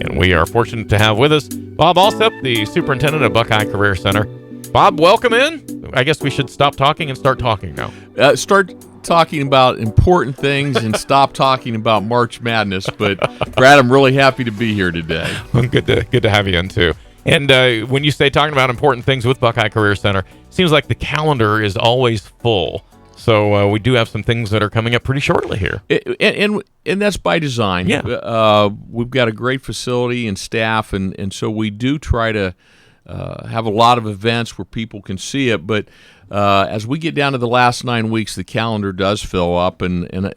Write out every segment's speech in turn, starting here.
And we are fortunate to have with us Bob Alsept, the superintendent of Buckeye Career Center. Bob, welcome in. I guess we should stop talking and start talking now. Start talking about important things and stop talking about March Madness. But, Brad, I'm really happy to be here today. Well, good to have you in, too. And when you say talking about important things with Buckeye Career Center, it seems like the calendar is always full. So we do have some things that are coming up pretty shortly here. And that's by design. Yeah. We've got a great facility and staff, and so we do try to have a lot of events where people can see it. But as we get down to the last 9 weeks, the calendar does fill up. And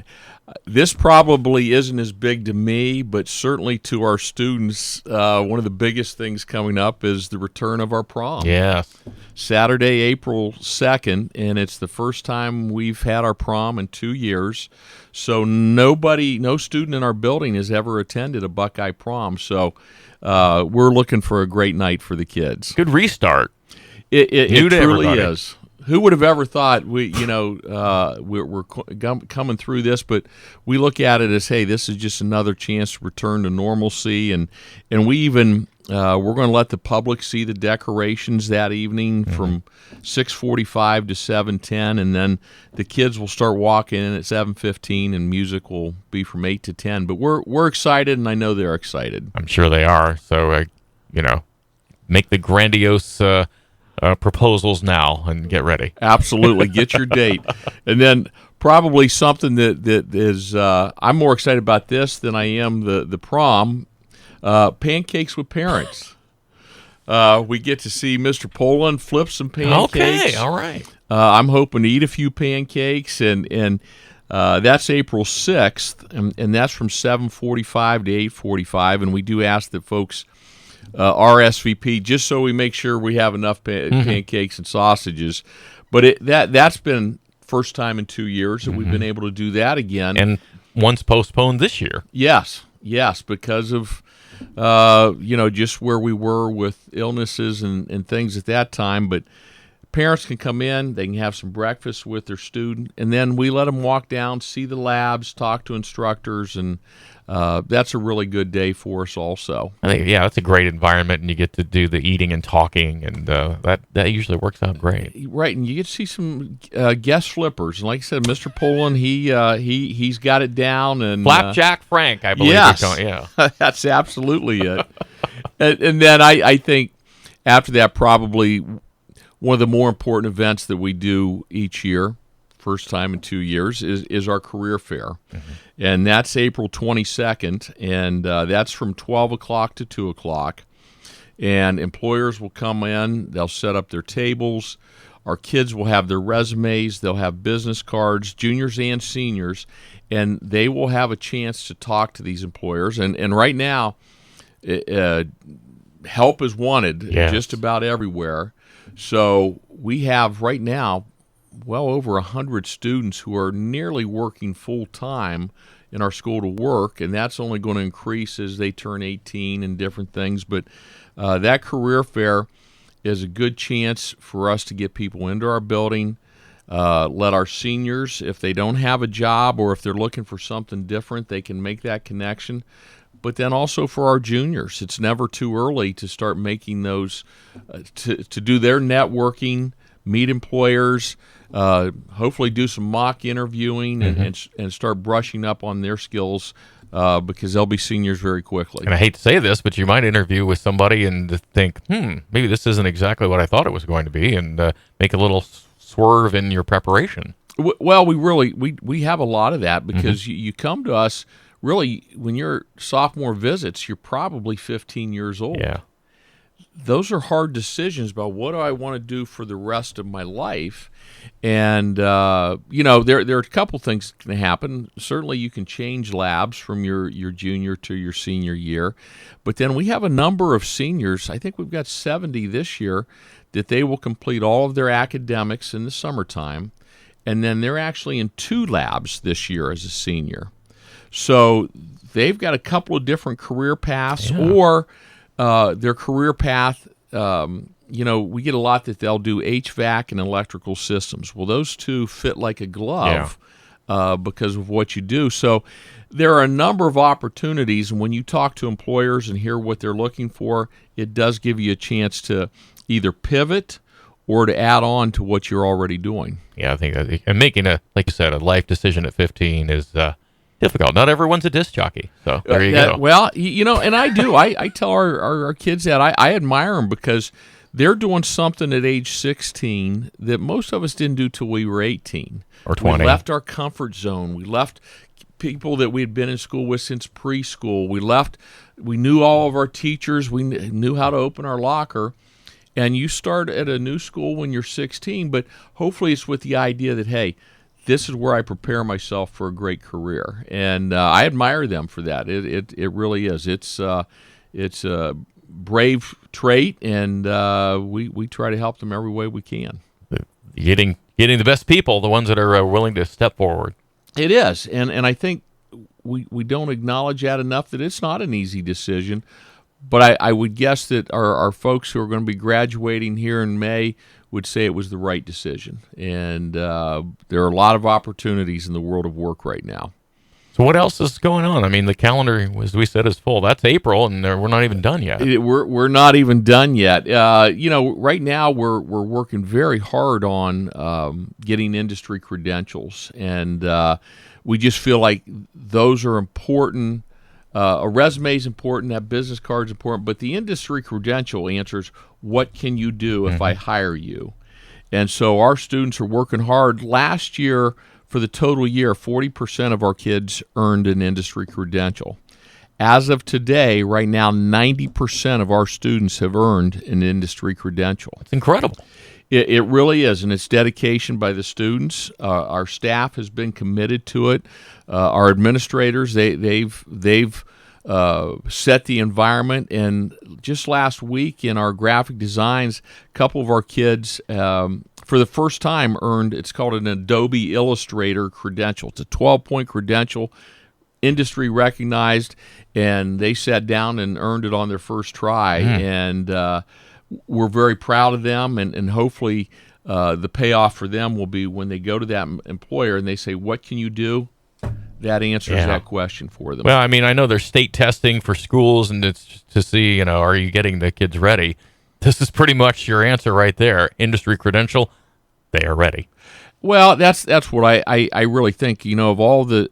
this probably isn't as big to me, but certainly to our students, one of the biggest things coming up is the return of our prom. Yes. Saturday, April 2nd, and it's the first time we've had our prom in 2 years. So no student in our building has ever attended a Buckeye prom. So we're looking for a great night for the kids. Good restart. It truly everybody. is. Who would have ever thought we're coming through this? But we look at it as, hey, this is just another chance to return to normalcy, and we even we're going to let the public see the decorations that evening from 6:45 to 7:10, and then the kids will start walking in at 7:15, and music will be from 8 to 10. But we're excited, and I know they're excited. I'm sure they are. So make the grandiose proposals now and get ready. Absolutely. Get your date. And then probably something that is I'm more excited about this than I am the prom, pancakes with parents. We get to see Mr. Poland flip some pancakes. Okay, all right. I'm hoping to eat a few pancakes, and that's April 6th, and that's from 7:45 to 8:45, and we do ask that folks RSVP just so we make sure we have enough pancakes and sausages. But that's been first time in 2 years that we've been able to do that again. And one's postponed this year. Yes, because of just where we were with illnesses and things at that time. But parents can come in, they can have some breakfast with their student, and then we let them walk down, see the labs, talk to instructors, and that's a really good day for us also. I think, it's a great environment, and you get to do the eating and talking, and that usually works out great. Right, and you get to see some guest flippers. And like I said, Mr. Poland, he's got it down. And Flapjack Frank, I believe. Yes, yeah. That's absolutely it. and then I think after that, probably one of the more important events that we do each year, first time in 2 years, is our career fair. And that's April 22nd, and that's from 12 o'clock to 2 o'clock. And employers will come in, they'll set up their tables. Our kids will have their resumes, they'll have business cards, juniors and seniors, and they will have a chance to talk to these employers. And right now, help is wanted just about everywhere. So we have right now well over 100 students who are nearly working full-time in our school to work, and that's only going to increase as they turn 18 and different things. But that career fair is a good chance for us to get people into our building, let our seniors, if they don't have a job or if they're looking for something different, they can make that connection. But then also for our juniors, it's never too early to start making those, to do their networking, meet employers, hopefully do some mock interviewing and start brushing up on their skills because they'll be seniors very quickly. And I hate to say this, but you might interview with somebody and think, maybe this isn't exactly what I thought it was going to be, and make a little swerve in your preparation. Well, we have a lot of that because you come to us, really, when you're sophomore visits, you're probably 15 years old. Yeah. Those are hard decisions about what do I want to do for the rest of my life. And, there are a couple things that can happen. Certainly you can change labs from your junior to your senior year. But then we have a number of seniors, I think we've got 70 this year, that they will complete all of their academics in the summertime. And then they're actually in 2 labs this year as a senior. So they've got a couple of different career paths or their career path, we get a lot that they'll do HVAC and electrical systems. Well, those two fit like a glove. because of what you do. So there are a number of opportunities, and when you talk to employers and hear what they're looking for, it does give you a chance to either pivot or to add on to what you're already doing. Yeah, I think and making like you said, a life decision at 15 is difficult. Not everyone's a disc jockey, so there you go. Well, and I do. I tell our kids that I admire them because they're doing something at age 16 that most of us didn't do till we were 18 or 20. We left our comfort zone. We left people that we had been in school with since preschool. We knew all of our teachers. We knew how to open our locker. And you start at a new school when you're 16, but hopefully it's with the idea that, hey, this is where I prepare myself for a great career. And I admire them for that. It really is. It's a brave trait, and we try to help them every way we can. Getting the best people, the ones that are willing to step forward. It is, and I think we don't acknowledge that enough, that it's not an easy decision. But I would guess that our folks who are going to be graduating here in May would say it was the right decision. And there are a lot of opportunities in the world of work right now. So what else is going on? I mean, the calendar, as we said, is full. That's April, and we're not even done yet. We're not even done yet. Right now we're working very hard on getting industry credentials, and we just feel like those are important. A resume is important, that business card is important, but the industry credential answers what can you do if I hire you. And so our students are working hard. Last year, for the total year, 40% of our kids earned an industry credential. As of today, right now, 90% of our students have earned an industry credential. It's incredible. It really is, and it's dedication by the students. Our staff has been committed to it. Our administrators, they've set the environment. And just last week in our graphic designs, a couple of our kids, for the first time, earned, it's called an Adobe Illustrator credential. It's a 12-point credential, industry recognized, and they sat down and earned it on their first try. And we're very proud of them, and hopefully the payoff for them will be when they go to that employer and they say, what can you do? That answers that question for them. Well, I mean, I know there's state testing for schools, and it's to see, are you getting the kids ready? This is pretty much your answer right there. Industry credential, they are ready. Well, that's what I really think. Of all the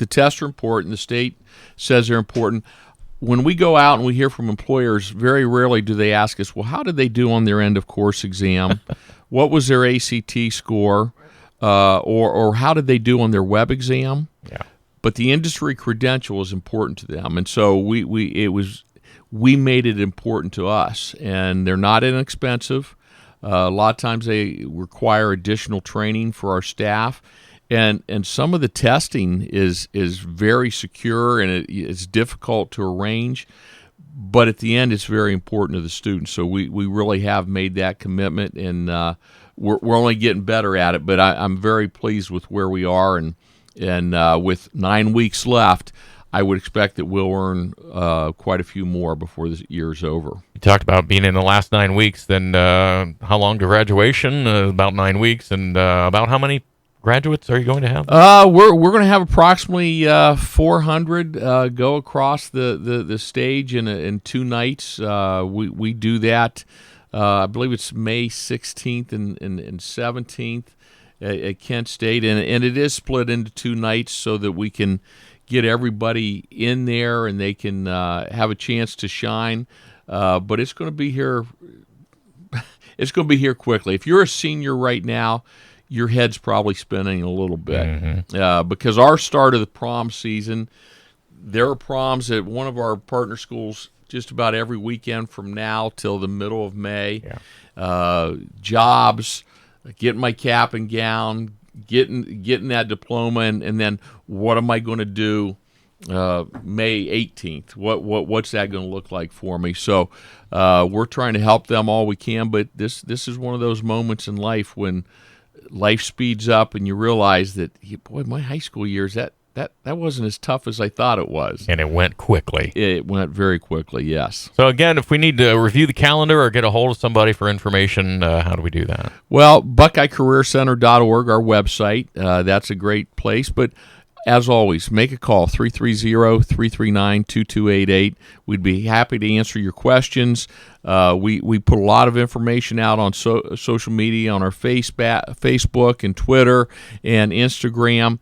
tests are important. The state says they're important. When we go out and we hear from employers, very rarely do they ask us, well, how did they do on their end of course exam? What was their ACT score? Or how did they do on their web exam? Yeah. But the industry credential is important to them, and so we made it important to us. And they're not inexpensive. A lot of times they require additional training for our staff, and some of the testing is very secure, and it's difficult to arrange. But at the end, it's very important to the students. So we really have made that commitment, and we're only getting better at it. But I'm very pleased with where we are, and with 9 weeks left, I would expect that we'll earn quite a few more before the year's over. You talked about being in the last 9 weeks. Then how long to graduation? About 9 weeks, and about how many graduates are you going to have? We're going to have approximately 400 go across the stage in 2 nights. We do that. I believe it's May 16th and 17th at Kent State, and it is split into 2 nights so that we can get everybody in there and they can have a chance to shine. But it's going to be here. It's going to be here quickly. If you're a senior right now, your head's probably spinning a little bit because our start of the prom season, there are proms at one of our partner schools just about every weekend from now till the middle of May. Jobs, getting my cap and gown, getting that diploma, and then what am I going to do May 18th? What's that going to look like for me? So we're trying to help them all we can, but this is one of those moments in life when life speeds up and you realize that, boy, my high school years, that that wasn't as tough as I thought it was. And it went quickly. It went very quickly, yes. So again, if we need to review the calendar or get a hold of somebody for information, how do we do that? Well, BuckeyeCareerCenter.org, our website. That's a great place. But as always, make a call, 330-339-2288. We'd be happy to answer your questions. We put a lot of information out on social media, on our Facebook and Twitter and Instagram.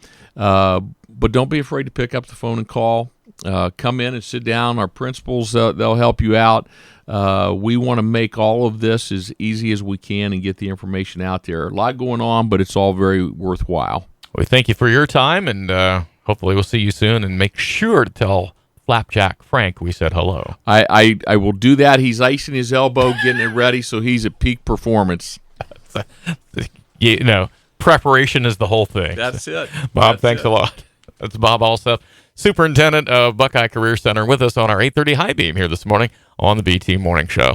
But don't be afraid to pick up the phone and call. Come in and sit down. Our principals, they'll help you out. We want to make all of this as easy as we can and get the information out there. A lot going on, but it's all very worthwhile. We thank you for your time, and hopefully we'll see you soon. And make sure to tell Flapjack Frank we said hello. I will do that. He's icing his elbow, getting it ready, so he's at peak performance. Preparation is the whole thing. That's it. Bob, thanks a lot. That's Bob Alsept, Superintendent of Buckeye Career Center, with us on our 8:30 High Beam here this morning on the BT Morning Show.